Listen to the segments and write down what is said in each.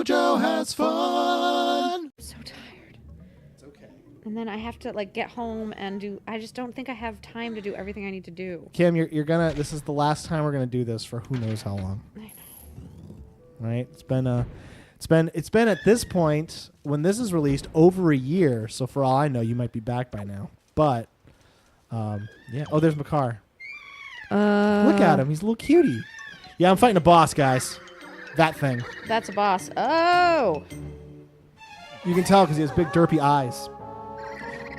JoJo has fun. I'm so tired. It's okay. And then I have to like get home and do. I just don't think I have time to do everything I need to do. Kim, you're gonna. This is the last time we're gonna do this for who knows how long. I know. Right? It's been at this point when this is released over a year. So for all I know, you might be back by now. But yeah. Oh, there's Makar. Look at him. He's a little cutie. Yeah, I'm fighting a boss, guys. That thing. That's a boss. Oh. You can tell because he has big derpy eyes.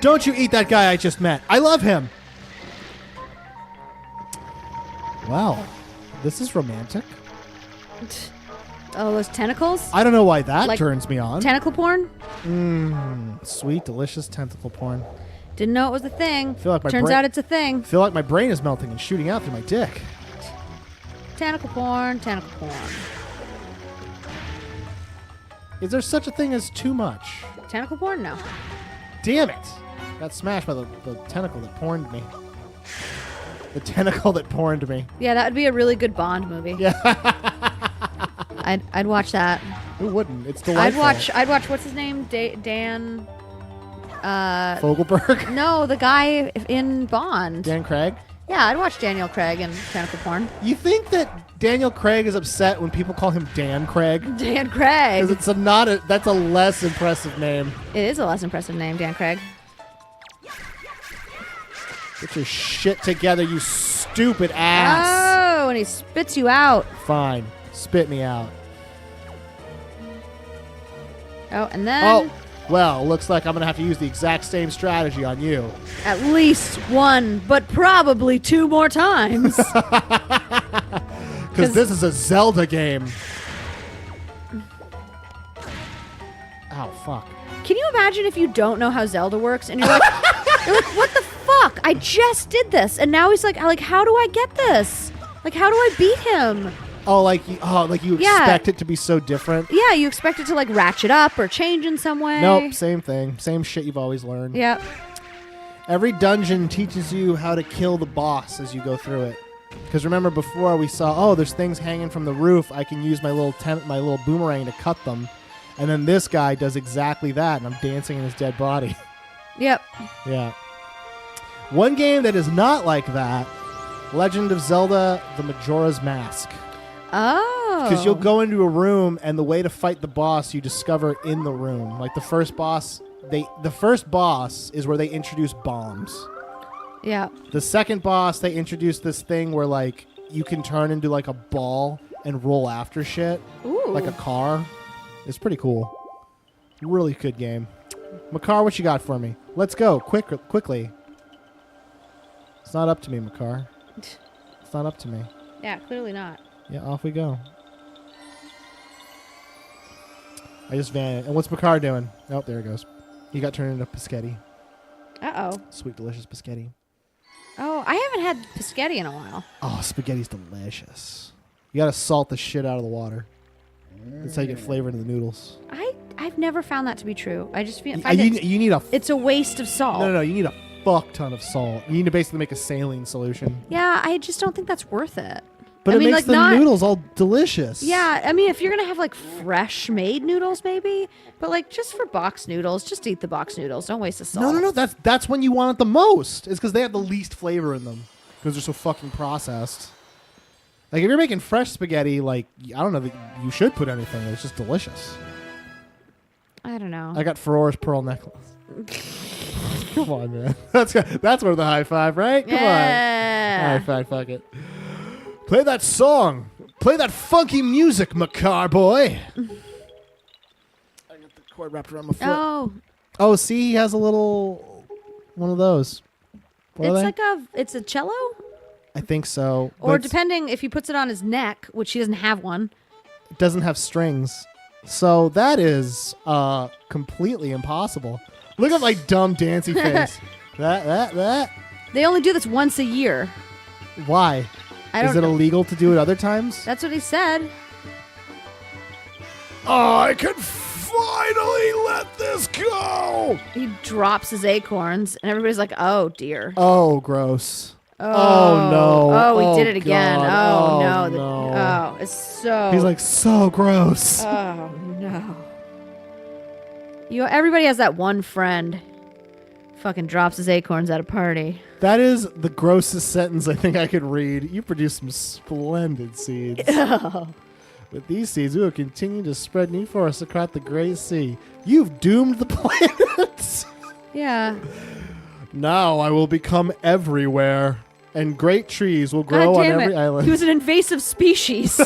Don't you eat that guy I just met. I love him. Wow. This is romantic. Oh, those tentacles? I don't know why that Like turns me on. Tentacle porn? Sweet, delicious tentacle porn. Didn't know it was a thing. Feel like my Turns out it's a thing. Feel like my brain is melting and shooting out through my dick. Tentacle porn, tentacle porn. Is there such a thing as too much? Tentacle porn? No. Damn it. Got smashed by the tentacle that porned me. The tentacle that porned me. Yeah, that would be a really good Bond movie. Yeah. I'd watch that. Who wouldn't? It's delightful. I'd watch what's his name? Dan Fogelberg? No, the guy in Bond. Dan Craig? Yeah, I'd watch Daniel Craig in tentacle porn. You think that Daniel Craig is upset when people call him Dan Craig? Dan Craig. Because that's a less impressive name. It is a less impressive name, Dan Craig. Get your shit together, you stupid ass. Oh, and he spits you out. Fine. Spit me out. Oh, and then... Oh, well, looks like I'm going to have to use the exact same strategy on you. At least one, but probably two more times. Because this is a Zelda game. Ow, fuck. Can you imagine if you don't know how Zelda works and you're like, what the fuck? I just did this, and now he's like, how do I get this? Like, how do I beat him? Oh, like you expect it to be so different? Yeah, you expect it to like ratchet up or change in some way. Nope, same thing. Same shit you've always learned. Yep. Every dungeon teaches you how to kill the boss as you go through it. Because remember before we saw, there's things hanging from the roof. I can use my little boomerang to cut them. And then this guy does exactly that, and I'm dancing in his dead body. Yep. Yeah. One game that is not like that, Legend of Zelda, The Majora's Mask. Oh. Because you'll go into a room, and the way to fight the boss you discover in the room. Like the first boss is where they introduce bombs. Yeah. The second boss, they introduce this thing where like you can turn into like a ball and roll after shit. Ooh. Like a car. It's pretty cool. Really good game. Makar, what you got for me? Let's go. Quickly. It's not up to me, Makar. It's not up to me. Yeah, clearly not. Yeah, off we go. I just vanished. And what's Makar doing? Oh, there it goes. He got turned into Piscetti. Uh-oh. Sweet, delicious Piscetti. Oh, I haven't had Piscetti in a while. Oh, spaghetti's delicious. You gotta salt the shit out of the water. That's how you get flavor into the noodles. I've never found that to be true. I just find You need a... it's a waste of salt. No, you need a fuck ton of salt. You need to basically make a saline solution. Yeah, I just don't think that's worth it. But I it mean, makes like, the noodles all delicious. Yeah, I mean, if you're going to have, like, fresh-made noodles, maybe. But, like, just for box noodles, just eat the box noodles. Don't waste the salt. No. That's when you want it the most. It's because they have the least flavor in them. Because they're so fucking processed. Like, if you're making fresh spaghetti, like, I don't know that you should put anything. It's just delicious. I don't know. I got Ferora's pearl necklace. Come on, man. That's where the high five, right? Come Yeah. on. High five, fuck it. Play that song. Play that funky music, Makar boy. I got the cord wrapped around my foot. Oh, see, he has a little one of those. It's a cello? I think so. Or depending if he puts it on his neck, which he doesn't have one. It doesn't have strings. So that is completely impossible. Look at my dumb dancy face. That. They only do this once a year. Why? Is it illegal to do it other times? That's what he said. I can finally let this go. He drops his acorns, and everybody's like, oh, dear. Oh, gross. Oh, no. Oh, Oh, he did it again. God. Oh, Oh, no. no. Oh, it's so. He's like, so gross. Oh no. Everybody has that one friend. Fucking drops his acorns at a party. That is the grossest sentence I think I could read. You produce some splendid seeds. With these seeds, we will continue to spread new forests across the great sea. You've doomed the planet. Yeah. Now I will become everywhere, and great trees will grow God on damn every it. island. He was an invasive species.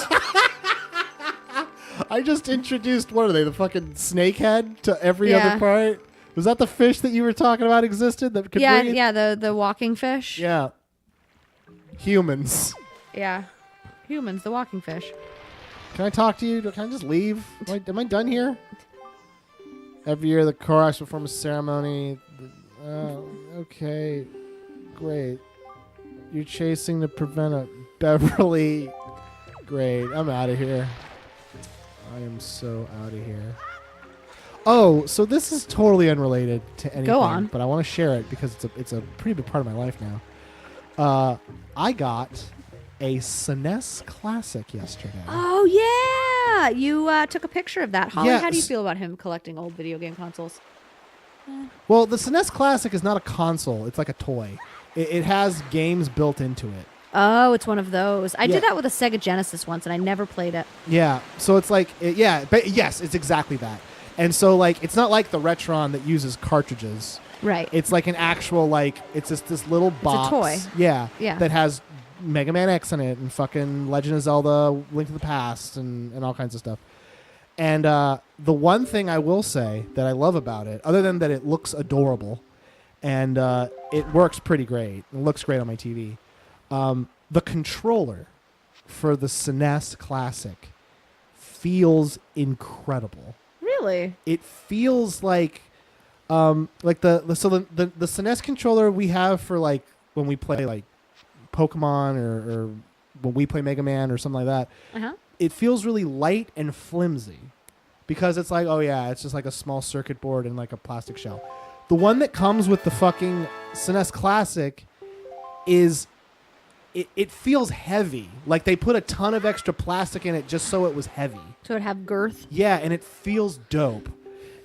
I just introduced, what are they, the fucking snakehead to every Yeah. other part? Was that the fish that you were talking about existed that could breathe? Yeah, the walking fish. Yeah. Humans. Yeah. Humans, the walking fish. Can I talk to you? Can I just leave? Am I done here? Every year the Koraks perform a ceremony. Okay. Great. You're chasing to prevent a Beverly. Great. I'm out of here. I am so out of here. Oh, so this is totally unrelated to anything. Go on. But I want to share it because it's a pretty big part of my life now. I got a SNES Classic yesterday. Oh yeah, you took a picture of that. Holly, Yes. how do you feel about him collecting old video game consoles? Well, the SNES Classic is not a console. It's like a toy. It has games built into it. Oh, it's one of those. I Yeah. did that with a Sega Genesis once, and I never played it. Yeah. So it's like, but yes, it's exactly that. And so, like, it's not like the Retron that uses cartridges. Right. It's like an actual, like, it's just this little box. toy. Yeah. Yeah. That has Mega Man X in it and fucking Legend of Zelda, Link to the Past, and all kinds of stuff. And the one thing I will say that I love about it, other than that it looks adorable, and it works pretty great. It looks great on my TV. The controller for the SNES Classic feels incredible. Really? It feels like the SNES controller we have for like when we play like Pokemon or when we play Mega Man or something like that. Uh-huh. It feels really light and flimsy because it's like, oh yeah, it's just like a small circuit board and like a plastic shell. The one that comes with the fucking SNES Classic is it feels heavy. Like they put a ton of extra plastic in it just so it was heavy. So it have girth? Yeah, and it feels dope.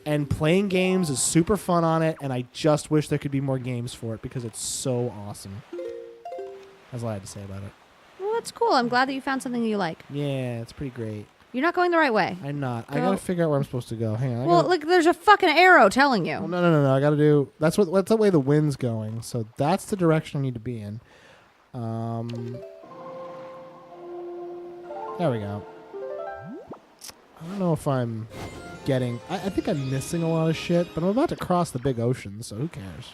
And playing games is super fun on it, and I just wish there could be more games for it because it's so awesome. That's all I had to say about it. Well, that's cool. I'm glad that you found something you like. Yeah, it's pretty great. You're not going the right way. I'm not. I Go. gotta figure out where I'm supposed to go. Hang on. Well, look, there's a fucking arrow telling you. Oh, no. I gotta do. That's the way the wind's going. So that's the direction I need to be in. There we go. I don't know if I'm getting. I think I'm missing a lot of shit, but I'm about to cross the big ocean, so who cares?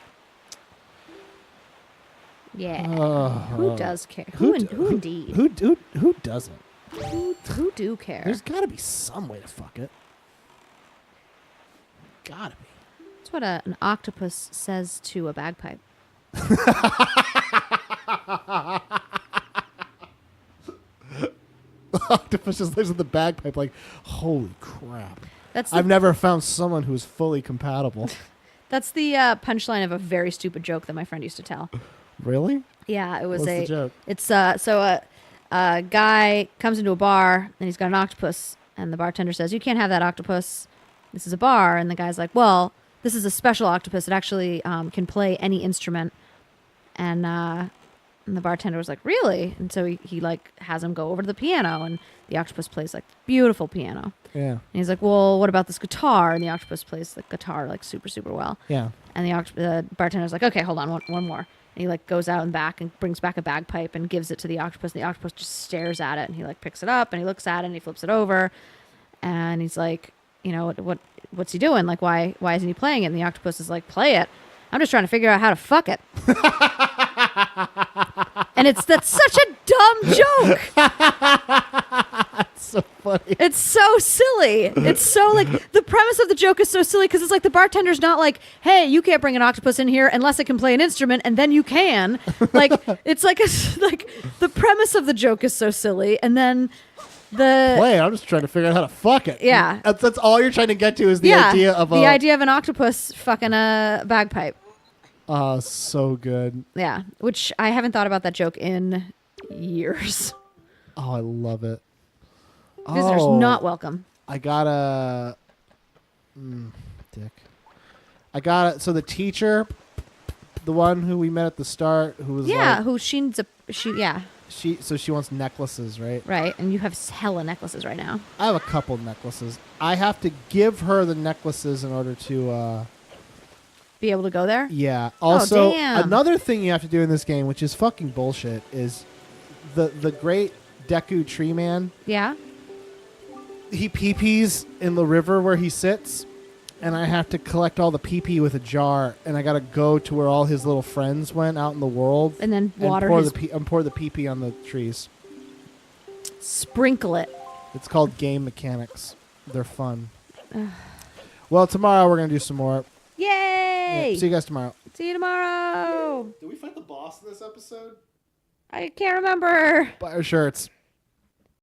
Yeah. Who Who does care? Who indeed? Who doesn't? Who do care? There's got to be some way to fuck it. Gotta be. That's what an octopus says to a bagpipe. Octopus just lives in the bagpipe like, holy crap. That's I've never found someone who's fully compatible. That's the punchline of a very stupid joke that my friend used to tell. Really? Yeah, it was What's the joke? It's a guy comes into a bar and he's got an octopus, and the bartender says, "You can't have that octopus. This is a bar." And the guy's like, "Well, this is a special octopus. It actually can play any instrument." And the bartender was like, "Really?" And so he like has him go over to the piano, and the octopus plays like beautiful piano. Yeah. And he's like, "Well, what about this guitar?" And the octopus plays the guitar like super, super well. Yeah. And the bartender's like, "Okay, hold on, one more." And he like goes out and back and brings back a bagpipe and gives it to the octopus. And the octopus just stares at it, and he like picks it up and he looks at it and he flips it over, and he's like, "You know what's he doing? Like why isn't he playing it?" And the octopus is like, "Play it. I'm just trying to figure out how to fuck it." And that's such a dumb joke. That's so funny. It's so silly. It's so like the premise of the joke is so silly because it's like the bartender's not like, "Hey, you can't bring an octopus in here unless it can play an instrument, and then you can." Like it's like like the premise of the joke is so silly, and then Play. I'm just trying to figure out how to fuck it. Yeah. That's all you're trying to get to is the idea of an octopus fucking a bagpipe. So good. Yeah, which I haven't thought about that joke in years. Oh, I love it. Visitors not welcome. I gotta. Dick. I got it. So the teacher, the one who we met at the start, who was Yeah, like, who yeah, she wants necklaces, right? right. And you have hella necklaces right now. I have a couple necklaces. I have to give her the necklaces in order to. Be able to go there? Yeah. Also, damn. another thing you have to do in this game, which is fucking bullshit, is the great Deku Tree Man. Yeah. He pee-pees in the river where he sits, and I have to collect all the pee-pee with a jar, and I got to go to where all his little friends went out in the world. And then water pour his... pour the pee-pee on the trees. Sprinkle it. It's called game mechanics. They're fun. Well, tomorrow we're going to do some more. Yay! Yeah, see you guys tomorrow. See you tomorrow. Did we fight the boss in this episode? I can't remember. Buy our shirts.